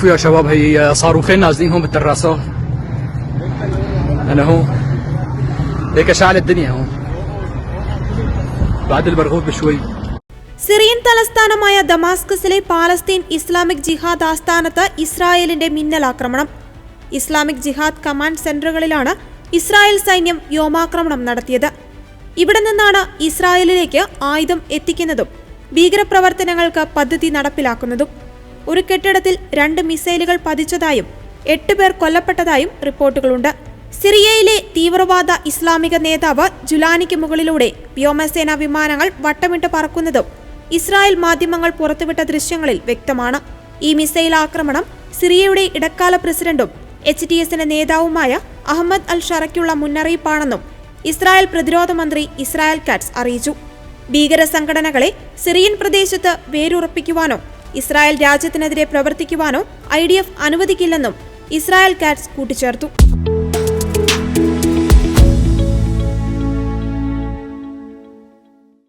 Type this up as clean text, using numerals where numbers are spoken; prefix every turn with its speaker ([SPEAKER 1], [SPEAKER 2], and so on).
[SPEAKER 1] شوفوا يا شباب هي صاروخين نازلين هون بالدراسات. انا هون هيك شعل الدنيا هون بعد البرغوث بشوي.
[SPEAKER 2] Syrian തലസ്ഥാനമായ ദമാസ്കസിലെ Palestine Islamic ജിഹാദ് ആസ്ഥാനത്ത് ഇസ്രായേലിന്റെ മിന്നലാക്രമണം. ഇസ്ലാമിക് ജിഹാദ് കമാൻഡ് സെന്ററുകളിലാണ് ഇസ്രായേൽ സൈന്യം വ്യോമാക്രമണം നടത്തിയത്. ഇവിടെ നിന്നാണ് ഇസ്രായേലിലേക്ക് ആയുധം എത്തിക്കുന്നതും ഭീകരപ്രവർത്തനങ്ങൾക്ക് പദ്ധതി നടപ്പിലാക്കുന്നതും. ഒരു കെട്ടിടത്തിൽ 2 മിസൈലുകൾ പതിച്ചതായും 8 പേർ കൊല്ലപ്പെട്ടതായും റിപ്പോർട്ടുകളുണ്ട്. സിറിയയിലെ തീവ്രവാദ ഇസ്ലാമിക നേതാവ് ജുലാനിക്ക് മുകളിലൂടെ വ്യോമസേനാ വിമാനങ്ങൾ വട്ടമിട്ട് പറക്കുന്നതും ഇസ്രായേൽ മാധ്യമങ്ങൾ പുറത്തുവിട്ട ദൃശ്യങ്ങളിൽ വ്യക്തമാണ്. ഈ മിസൈൽ ആക്രമണം സിറിയയുടെ ഇടക്കാല പ്രസിഡന്റും HTSന്റെ നേതാവുമായ അഹമ്മദ് അൽ ഷറയ്ക്കുള്ള മുന്നറിയിപ്പാണെന്നും ഇസ്രായേൽ പ്രതിരോധ മന്ത്രി ഇസ്രായേൽ കാറ്റ്സ് അറിയിച്ചു. ഭീകര സംഘടനകളെ സിറിയൻ പ്രദേശത്ത് വേരുറപ്പിക്കുവാനോ ഇസ്രായേൽ രാജ്യത്തിനെതിരെ പ്രവർത്തിക്കുവാനോ IDF അനുവദിക്കില്ലെന്നും ഇസ്രായേൽ കാറ്റ്സ് കൂട്ടിച്ചേർത്തു.